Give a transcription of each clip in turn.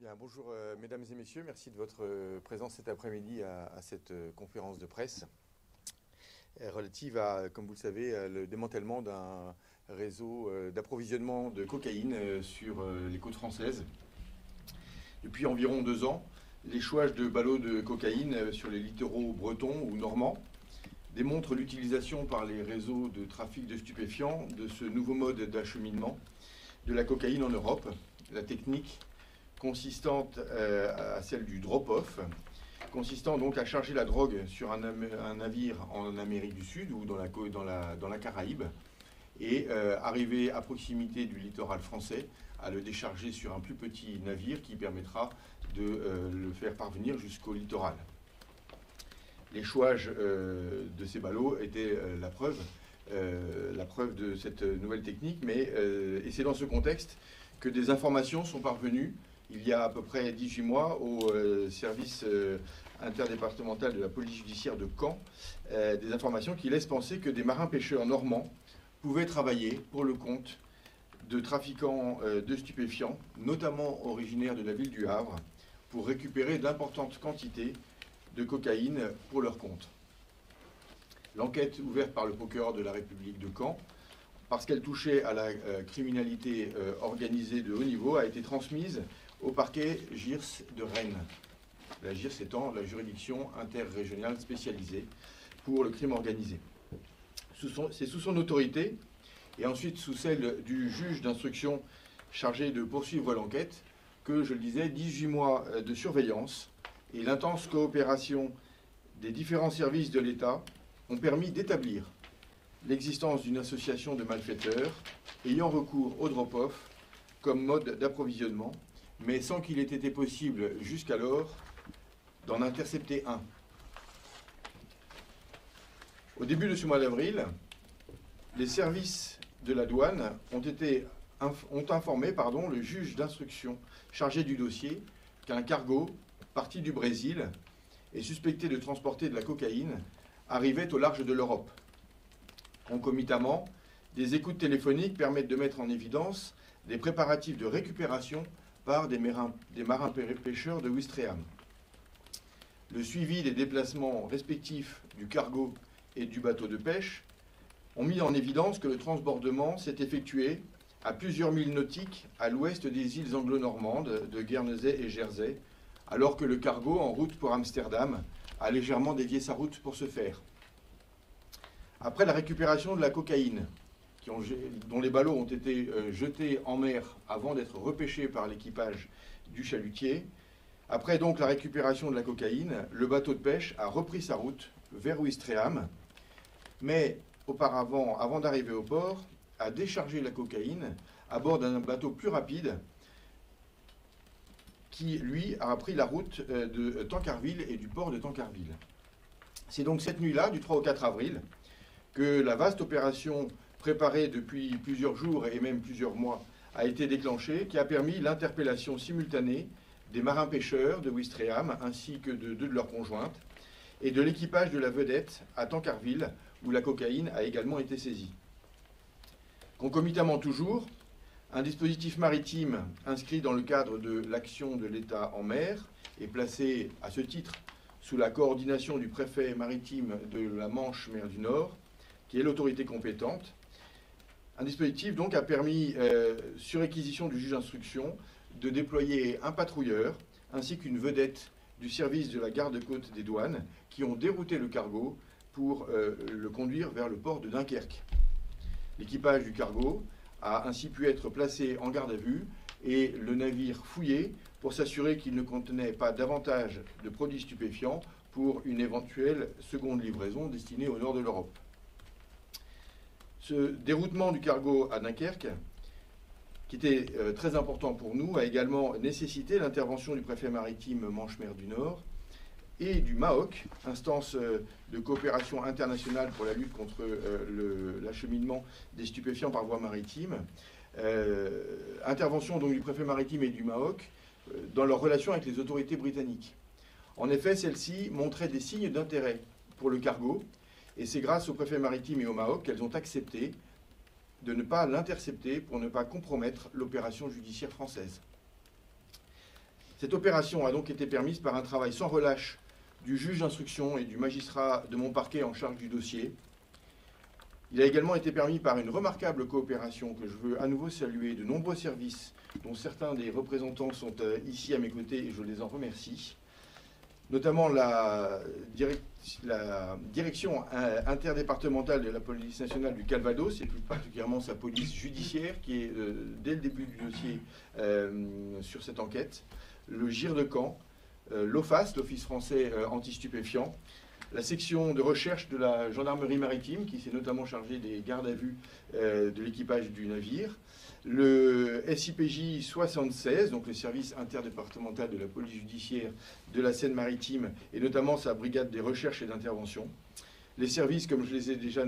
Bien, bonjour mesdames et messieurs, merci de votre présence cet après-midi à cette conférence de presse relative à, comme vous le savez, le démantèlement d'un réseau d'approvisionnement de cocaïne sur les côtes françaises. Depuis environ 2 ans, l'échouage de ballots de cocaïne sur les littoraux bretons ou normands démontre l'utilisation par les réseaux de trafic de stupéfiants de ce nouveau mode d'acheminement de la cocaïne en Europe. La technique consistante à celle du drop-off, consistant donc à charger la drogue sur un navire en Amérique du Sud ou dans la Caraïbe et arriver à proximité du littoral français, à le décharger sur un plus petit navire qui permettra de le faire parvenir jusqu'au littoral. L'échouage de ces ballots était la preuve de cette nouvelle technique, et c'est dans ce contexte que des informations sont parvenues il y a à peu près 18 mois au service interdépartemental de la police judiciaire de Caen, des informations qui laissent penser que des marins-pêcheurs normands pouvaient travailler pour le compte de trafiquants de stupéfiants, notamment originaires de la ville du Havre, pour récupérer d'importantes quantités de cocaïne pour leur compte. L'enquête ouverte par le procureur de la République de Caen, parce qu'elle touchait à la criminalité organisée de haut niveau, a été transmise au parquet GIRS de Rennes. La GIRS étant la juridiction interrégionale spécialisée pour le crime organisé. C'est sous son autorité, et ensuite sous celle du juge d'instruction chargé de poursuivre l'enquête, que, je le disais, 18 mois de surveillance et l'intense coopération des différents services de l'État ont permis d'établir l'existence d'une association de malfaiteurs ayant recours au drop-off comme mode d'approvisionnement, mais sans qu'il ait été possible jusqu'alors d'en intercepter un. Au début de ce mois d'avril, les services de la douane ont informé le juge d'instruction chargé du dossier qu'un cargo parti du Brésil et suspecté de transporter de la cocaïne arrivait au large de l'Europe. Concomitamment, des écoutes téléphoniques permettent de mettre en évidence des préparatifs de récupération par des marins pêcheurs de Ouistreham. Le suivi des déplacements respectifs du cargo et du bateau de pêche ont mis en évidence que le transbordement s'est effectué à plusieurs milles nautiques à l'ouest des îles anglo-normandes de Guernesey et Jersey, alors que le cargo en route pour Amsterdam a légèrement dévié sa route pour ce faire. Après la récupération de la cocaïne, dont les ballots ont été jetés en mer avant d'être repêchés par l'équipage du chalutier, après donc la récupération de la cocaïne, le bateau de pêche a repris sa route vers Ouistreham, mais auparavant, avant d'arriver au port, a déchargé la cocaïne à bord d'un bateau plus rapide qui, lui, a pris la route de Tancarville et du port de Tancarville. C'est donc cette nuit-là, du 3 au 4 avril, que la vaste opération préparée depuis plusieurs jours et même plusieurs mois a été déclenchée, qui a permis l'interpellation simultanée des marins-pêcheurs de Ouistreham ainsi que de 2 de leurs conjointes et de l'équipage de la Vedette à Tancarville, où la cocaïne a également été saisie. Concomitamment toujours, un dispositif maritime inscrit dans le cadre de l'action de l'État en mer et placé à ce titre sous la coordination du préfet maritime de la Manche-Mer du Nord, qui est l'autorité compétente. Un dispositif donc a permis, sur réquisition du juge d'instruction, de déployer un patrouilleur ainsi qu'une vedette du service de la garde-côte des douanes qui ont dérouté le cargo pour le conduire vers le port de Dunkerque. L'équipage du cargo a ainsi pu être placé en garde à vue et le navire fouillé pour s'assurer qu'il ne contenait pas davantage de produits stupéfiants pour une éventuelle seconde livraison destinée au nord de l'Europe. Ce déroutement du cargo à Dunkerque, qui était très important pour nous, a également nécessité l'intervention du préfet maritime Manche-Mer du Nord et du MAOC, instance de coopération internationale pour la lutte contre l'acheminement des stupéfiants par voie maritime. Intervention donc du préfet maritime et du MAOC dans leur relation avec les autorités britanniques. En effet, celles-ci montraient des signes d'intérêt pour le cargo, et c'est grâce au préfet maritime et au MAOC qu'elles ont accepté de ne pas l'intercepter pour ne pas compromettre l'opération judiciaire française. Cette opération a donc été permise par un travail sans relâche du juge d'instruction et du magistrat de mon parquet en charge du dossier. Il a également été permis par une remarquable coopération que je veux à nouveau saluer de nombreux services, dont certains des représentants sont ici à mes côtés et je les en remercie, notamment la direction interdépartementale de la police nationale du Calvados, et plus particulièrement sa police judiciaire, qui est dès le début du dossier sur cette enquête, le GIR de Caen, l'OFAS, l'Office français anti-stupéfiants, la section de recherche de la gendarmerie maritime, qui s'est notamment chargée des gardes à vue de l'équipage du navire, le SIPJ 76, donc le service interdépartemental de la police judiciaire de la Seine-Maritime, et notamment sa brigade des recherches et d'intervention, les services, comme je les ai déjà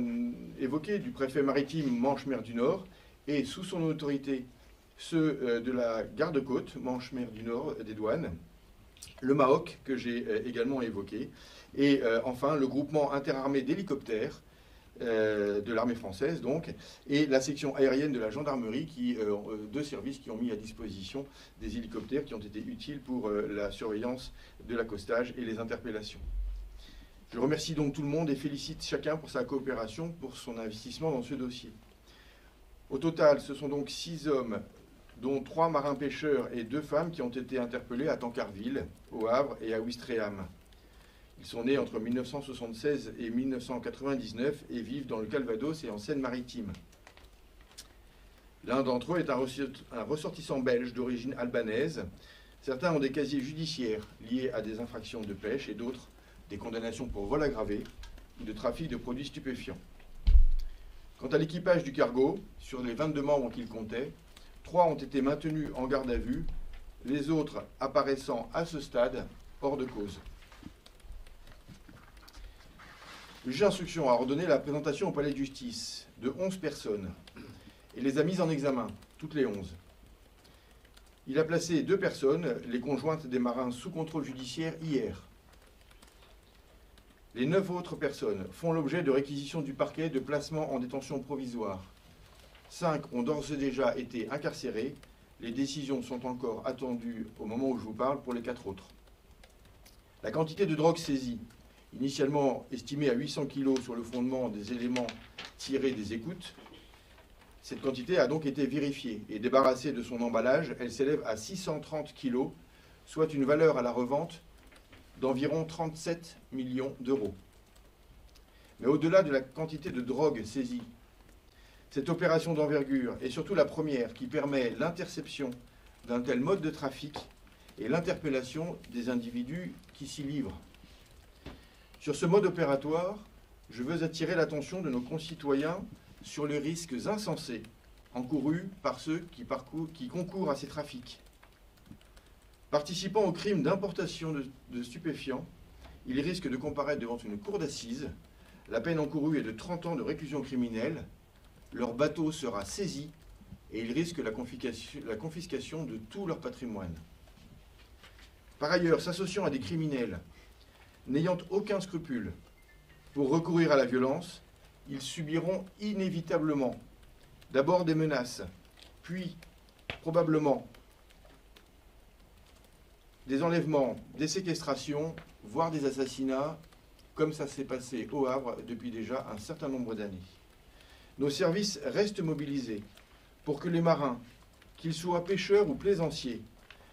évoqués, du préfet maritime Manche-Mer du Nord, et sous son autorité, ceux de la garde-côte, Manche-Mer du Nord des douanes, le MAOC, que j'ai également évoqué, et enfin le groupement interarmé d'hélicoptères de l'armée française, donc, et la section aérienne de la gendarmerie, deux services qui ont mis à disposition des hélicoptères qui ont été utiles pour la surveillance de l'accostage et les interpellations. Je remercie donc tout le monde et félicite chacun pour sa coopération, pour son investissement dans ce dossier. Au total, ce sont donc 6 hommes, dont 3 marins-pêcheurs et 2 femmes qui ont été interpellés à Tancarville, au Havre et à Ouistreham. Ils sont nés entre 1976 et 1999 et vivent dans le Calvados et en Seine-Maritime. L'un d'entre eux est un ressortissant belge d'origine albanaise. Certains ont des casiers judiciaires liés à des infractions de pêche et d'autres des condamnations pour vol aggravé ou de trafic de produits stupéfiants. Quant à l'équipage du cargo, sur les 22 membres qu'il comptait, 3 ont été maintenus en garde à vue, les autres apparaissant à ce stade hors de cause. Le juge d'instruction a ordonné la présentation au palais de justice de 11 personnes et les a mises en examen, toutes les 11. Il a placé 2 personnes, les conjointes des marins sous contrôle judiciaire, hier. Les 9 autres personnes font l'objet de réquisitions du parquet de placement en détention provisoire. 5 ont d'ores et déjà été incarcérés. Les décisions sont encore attendues au moment où je vous parle pour les 4 autres. La quantité de drogue saisie, initialement estimée à 800 kg sur le fondement des éléments tirés des écoutes, cette quantité a donc été vérifiée et débarrassée de son emballage. Elle s'élève à 630 kg, soit une valeur à la revente d'environ 37 millions d'euros. Mais au-delà de la quantité de drogue saisie, cette opération d'envergure est surtout la première qui permet l'interception d'un tel mode de trafic et l'interpellation des individus qui s'y livrent. Sur ce mode opératoire, je veux attirer l'attention de nos concitoyens sur les risques insensés encourus par ceux qui concourent à ces trafics. Participant au crime d'importation de stupéfiants, ils risquent de comparaître devant une cour d'assises. La peine encourue est de 30 ans de réclusion criminelle. Leur bateau sera saisi et ils risquent la confiscation de tout leur patrimoine. Par ailleurs, s'associant à des criminels n'ayant aucun scrupule pour recourir à la violence, ils subiront inévitablement d'abord des menaces, puis probablement des enlèvements, des séquestrations, voire des assassinats, comme ça s'est passé au Havre depuis déjà un certain nombre d'années. Nos services restent mobilisés pour que les marins, qu'ils soient pêcheurs ou plaisanciers,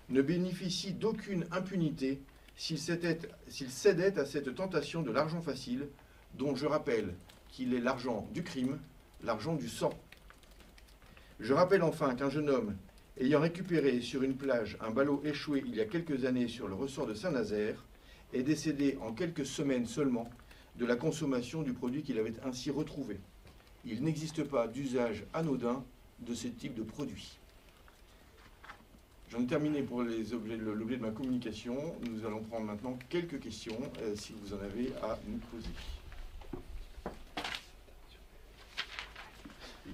ne bénéficient d'aucune impunité s'ils cédaient à cette tentation de l'argent facile, dont je rappelle qu'il est l'argent du crime, l'argent du sang. Je rappelle enfin qu'un jeune homme ayant récupéré sur une plage un ballot échoué il y a quelques années sur le ressort de Saint-Nazaire est décédé en quelques semaines seulement de la consommation du produit qu'il avait ainsi retrouvé. Il n'existe pas d'usage anodin de ce type de produit. J'en ai terminé pour l'objet de ma communication. Nous allons prendre maintenant quelques questions, si vous en avez à nous poser.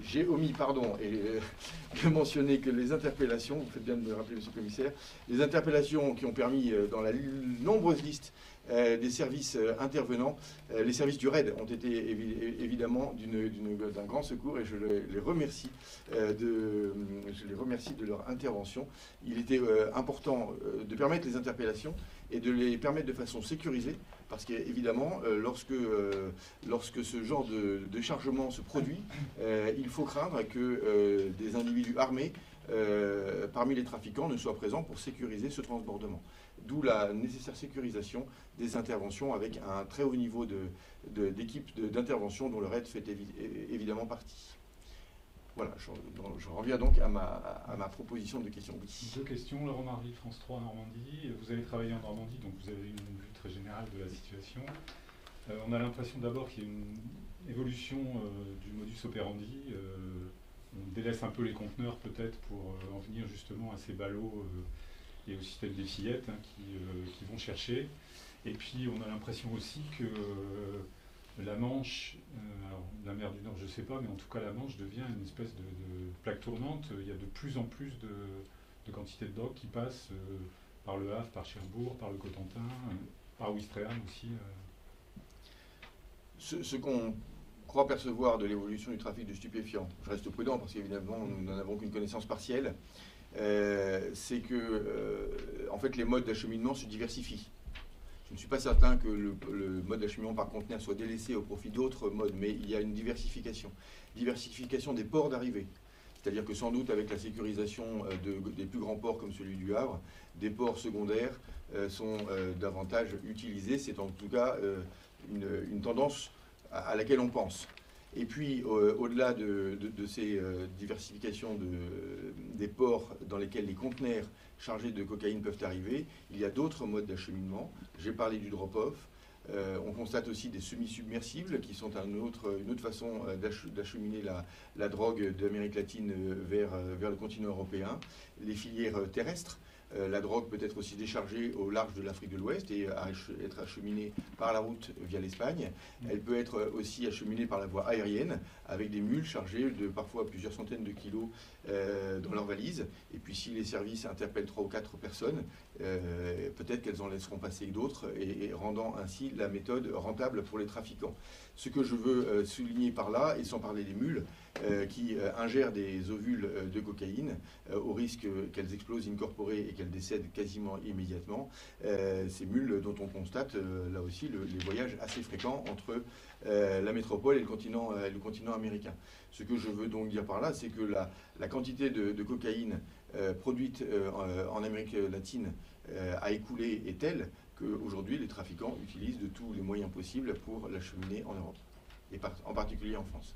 J'ai omis, de mentionner que les interpellations, vous faites bien de me rappeler, monsieur le commissaire, les interpellations qui ont permis, dans la nombreuse liste des services intervenants. Les services du RAID ont été évidemment d'un grand secours et je les remercie de leur intervention. Il était important de permettre les interpellations et de les permettre de façon sécurisée, parce qu'évidemment, lorsque ce genre de déchargement se produit, il faut craindre que des individus armés parmi les trafiquants ne soient présents pour sécuriser ce transbordement. D'où la nécessaire sécurisation des interventions avec un très haut niveau d'équipe d'intervention dont le RAID fait évidemment partie. Voilà, je reviens donc à ma proposition de question. Oui. Deux questions. Laurent Marly, France 3 Normandie. Vous avez travaillé en Normandie, donc vous avez une vue très générale de la situation. On a l'impression d'abord qu'il y a une évolution du modus operandi. On délaisse un peu les conteneurs peut-être pour en venir justement à ces ballots et au système des fillettes qui vont chercher. Et puis on a l'impression aussi que la Manche, alors la mer du Nord je ne sais pas, mais en tout cas la Manche devient une espèce de plaque tournante. Il y a de plus en plus de quantités de drogue qui passent par le Havre, par Cherbourg, par le Cotentin, par Ouistreham aussi. Ce qu'on croit percevoir de l'évolution du trafic de stupéfiants, je reste prudent parce qu'évidemment nous n'en avons qu'une connaissance partielle, c'est que en fait les modes d'acheminement se diversifient. Je ne suis pas certain que le mode d'acheminement par conteneur soit délaissé au profit d'autres modes, mais il y a une diversification. Diversification des ports d'arrivée. C'est-à-dire que sans doute avec la sécurisation des plus grands ports comme celui du Havre, des ports secondaires sont davantage utilisés. C'est en tout cas une tendance à laquelle on pense. Et puis, au-delà de ces diversifications des ports dans lesquels les conteneurs chargés de cocaïne peuvent arriver, il y a d'autres modes d'acheminement. J'ai parlé du drop-off. On constate aussi des semi-submersibles qui sont une autre façon d'acheminer la drogue d'Amérique latine vers le continent européen. Les filières terrestres. La drogue peut être aussi déchargée au large de l'Afrique de l'Ouest et être acheminée par la route via l'Espagne. Elle peut être aussi acheminée par la voie aérienne avec des mules chargées de parfois plusieurs centaines de kilos dans leurs valises. Et puis si les services interpellent 3 ou 4 personnes, peut-être qu'elles en laisseront passer d'autres et rendant ainsi la méthode rentable pour les trafiquants. Ce que je veux souligner par là, et sans parler des mules, qui ingèrent des ovules de cocaïne au risque qu'elles explosent incorporées et qu'elles décèdent quasiment immédiatement. Ces mules dont on constate là aussi les voyages assez fréquents entre la métropole et le continent américain. Ce que je veux donc dire par là, c'est que la quantité de cocaïne produite en Amérique latine à écouler est telle qu'aujourd'hui les trafiquants utilisent de tous les moyens possibles pour l'acheminer en Europe, et en particulier en France.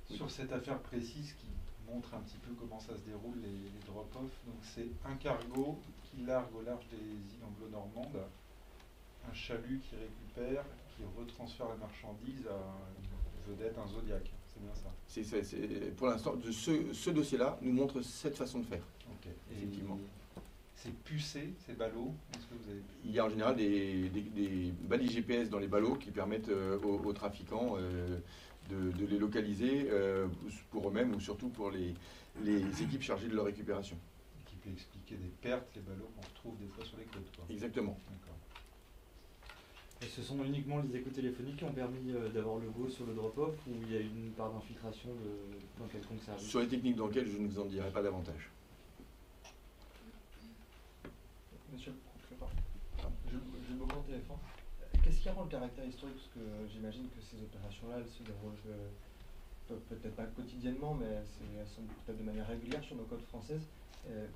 Sur cette affaire précise qui montre un petit peu comment ça se déroule, les drop-off, donc c'est un cargo qui largue au large des îles anglo-normandes, un chalut qui récupère, qui retransfère la marchandise à une vedette, un Zodiac, c'est bien ça? Pour l'instant, ce dossier-là nous montre cette façon de faire. Okay. Effectivement. C'est pucé, ces ballots? Est-ce que vous avez... Il y a en général des balises GPS dans les ballots qui permettent aux trafiquants de les localiser pour eux-mêmes ou surtout pour les équipes chargées de leur récupération. Qui peut expliquer des pertes, les ballots qu'on retrouve des fois sur les côtes, quoi. Exactement. D'accord. Et ce sont uniquement les échos téléphoniques qui ont permis d'avoir le go sur le drop-off, ou il y a une part d'infiltration dans quelconque service? Sur les techniques dans lesquelles je ne vous en dirai pas davantage. Monsieur le président, je me rends au téléphone. Qu'est-ce qui rend le caractère historique? Parce que j'imagine que ces opérations-là, elles se déroulent peut-être pas quotidiennement, mais elles sont peut-être de manière régulière sur nos côtes françaises.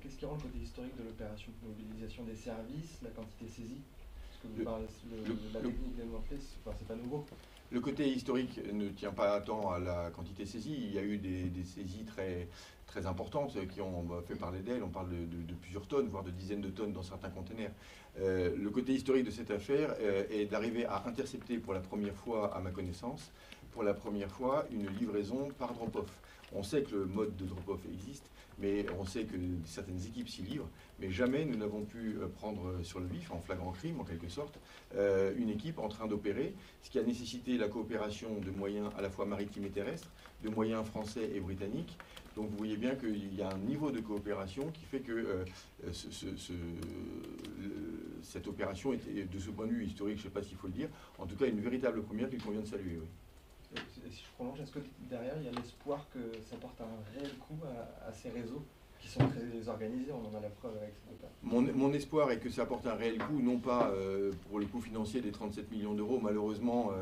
Qu'est-ce qui rend le côté historique de l'opération? Mobilisation des services, la quantité saisie? Parce que vous parlez de la technique développée, c'est pas nouveau. Le côté historique ne tient pas tant à la quantité saisie. Il y a eu des saisies très importantes qui ont fait parler d'elles. On parle de plusieurs tonnes, voire de dizaines de tonnes dans certains containers. Le côté historique de cette affaire est d'arriver à intercepter pour la première fois, à ma connaissance, pour la première fois, une livraison par drop-off. On sait que le mode de drop-off existe, mais on sait que certaines équipes s'y livrent, mais jamais nous n'avons pu prendre sur le vif, en flagrant crime en quelque sorte, une équipe en train d'opérer, ce qui a nécessité la coopération de moyens à la fois maritimes et terrestres, de moyens français et britanniques. Donc vous voyez bien qu'il y a un niveau de coopération qui fait que cette opération était, de ce point de vue historique, je ne sais pas s'il faut le dire, en tout cas une véritable première qu'il convient de saluer. Oui. Et si je prolonge, est-ce que derrière il y a l'espoir que ça porte un réel coup à ces réseaux qui sont très organisés, on en a la preuve avec cette opération. Mon espoir est que ça apporte un réel coût, non pas pour le coût financier des 37 millions d'euros. Malheureusement,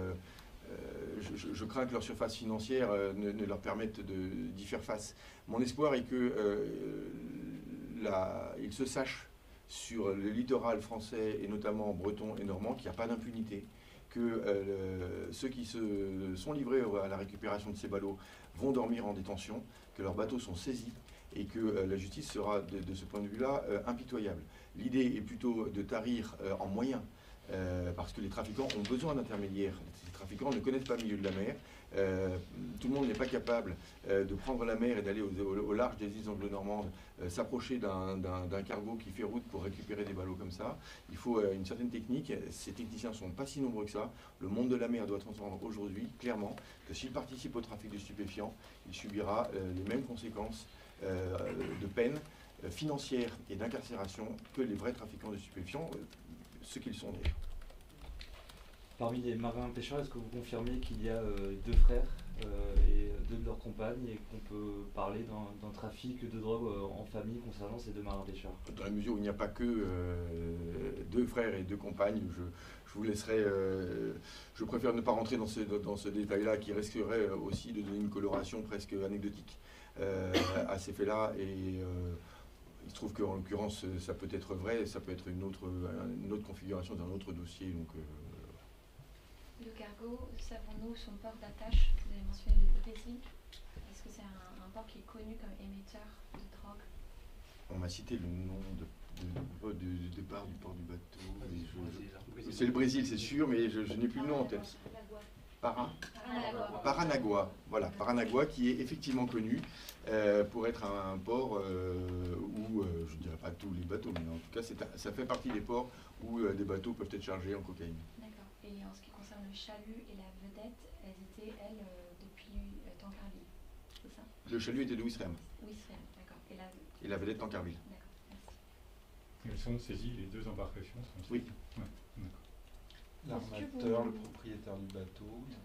je crains que leur surface financière ne leur permette d'y faire face. Mon espoir est qu'ils se sachent sur le littoral français, et notamment breton et normand, qu'il n'y a pas d'impunité, que ceux qui se sont livrés à la récupération de ces ballots vont dormir en détention, que leurs bateaux sont saisis, et que la justice sera, de ce point de vue-là, impitoyable. L'idée est plutôt de tarir en moyens, parce que les trafiquants ont besoin d'intermédiaires. Les trafiquants ne connaissent pas le milieu de la mer. Tout le monde n'est pas capable de prendre la mer et d'aller au large des îles anglo-normandes, s'approcher d'un cargo qui fait route pour récupérer des ballots comme ça. Il faut une certaine technique. Ces techniciens ne sont pas si nombreux que ça. Le monde de la mer doit entendre aujourd'hui, clairement, que s'il participe au trafic de stupéfiants, il subira les mêmes conséquences de peine financière et d'incarcération que les vrais trafiquants de stupéfiants, ceux qu'ils sont d'ailleurs. Parmi les marins pêcheurs, est-ce que vous confirmez qu'il y a 2 frères et 2 de leurs compagnes et qu'on peut parler d'un trafic de drogue en famille concernant ces 2 marins pêcheurs? Dans la mesure où il n'y a pas que 2 frères et 2 compagnes, je vous laisserai. Je préfère ne pas rentrer dans ce détail-là qui risquerait aussi de donner une coloration presque anecdotique à ces faits-là. Et il se trouve qu'en l'occurrence, ça peut être vrai, ça peut être une autre configuration d'un autre dossier. Donc, le cargo, savons-nous son port d'attache? Vous avez mentionné le Brésil. Est-ce que c'est un port qui est connu comme émetteur de drogue? On m'a cité le nom du départ du port du bateau. C'est le Brésil, c'est sûr, mais je n'ai plus le nom en tête. Paranagua. Voilà, Paranagua qui est effectivement connu pour être un port où, je ne dirais pas tous les bateaux, mais en tout cas ça fait partie des ports où des bateaux peuvent être chargés en cocaïne. D'accord. Et en ce qui concerne le chalut et la vedette, elles étaient, depuis Tancarville, c'est ça? Le chalut était de Ouistreham. Ouistreham, d'accord. Et la vedette Tancarville. D'accord, merci. Elles sont saisies, les 2 embarcations sont saisies. Oui. Ouais, L'armateur, le propriétaire du bateau, il y a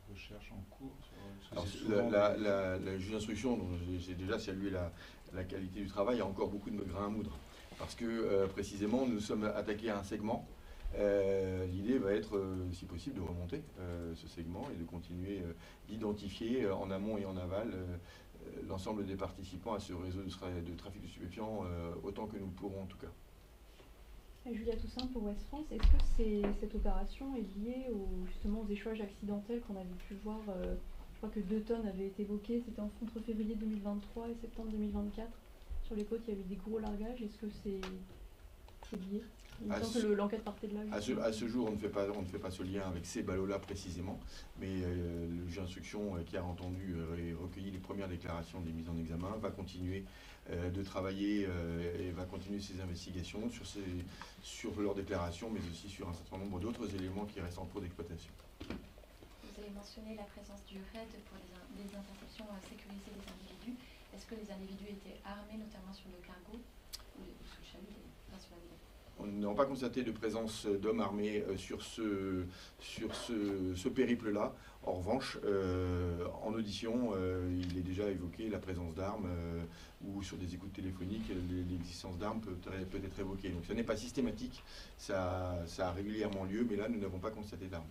des recherches en cours sur la juge d'instruction, dont j'ai déjà salué la qualité du travail, il y a encore beaucoup de grains à moudre. Parce que précisément, nous sommes attaqués à un segment. L'idée va être, si possible, de remonter ce segment et de continuer d'identifier en amont et en aval l'ensemble des participants à ce réseau de trafic de stupéfiants, autant que nous le pourrons en tout cas. Julia Toussaint pour Ouest France, est-ce que cette opération est liée justement aux échouages accidentels qu'on avait pu voir? Je crois que 2 tonnes avaient été évoquées, c'était entre février 2023 et septembre 2024. Sur les côtes, il y avait des gros largages. Est-ce que c'est lié? Il me semble que l'enquête partait de là. À ce jour, on ne fait pas ce lien avec ces ballots-là précisément, mais le juge d'instruction qui a entendu et recueilli les premières déclarations des mises en examen va continuer de travailler et va continuer ses investigations sur leurs déclarations, mais aussi sur un certain nombre d'autres éléments qui restent en cours d'exploitation. Vous avez mentionné la présence du RAID pour les interceptions sécurisées des individus. Est-ce que les individus étaient armés, notamment sur le cargo ou sur le chalut, pas sur la vedette? On n'a pas constaté de présence d'hommes armés sur ce périple-là. En revanche, en audition, il est déjà évoqué la présence d'armes ou sur des écoutes téléphoniques, l'existence d'armes peut être évoquée. Donc ce n'est pas systématique, ça a régulièrement lieu, mais là nous n'avons pas constaté d'armes.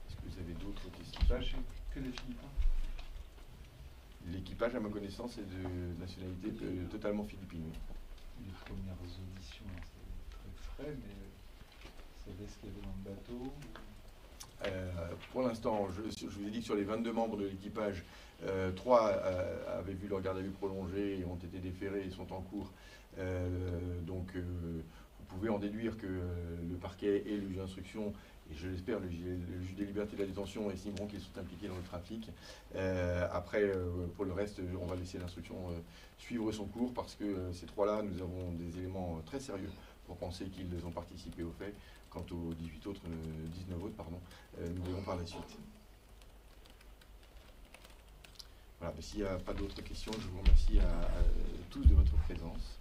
Est-ce que vous avez d'autres questions? Que des Philippins? L'équipage, à ma connaissance, est de nationalité totalement philippine. Les premières auditions, c'est très frais, mais vous savez ce qu'il y avait dans le bateau? Pour l'instant, je vous ai dit que sur les 22 membres de l'équipage, 3 avaient vu leur garde à vue prolongée et ont été déférés et sont en cours. Donc, vous pouvez en déduire que le parquet et le juge d'instruction, et je l'espère, le juge des libertés et de la détention estimeront qu'ils sont impliqués dans le trafic. Après, pour le reste, on va laisser l'instruction suivre son cours parce que ces 3-là, nous avons des éléments très sérieux pour penser qu'ils ont participé au fait. Quant aux 19 autres, nous verrons par la suite. Voilà, s'il n'y a pas d'autres questions, je vous remercie à tous de votre présence.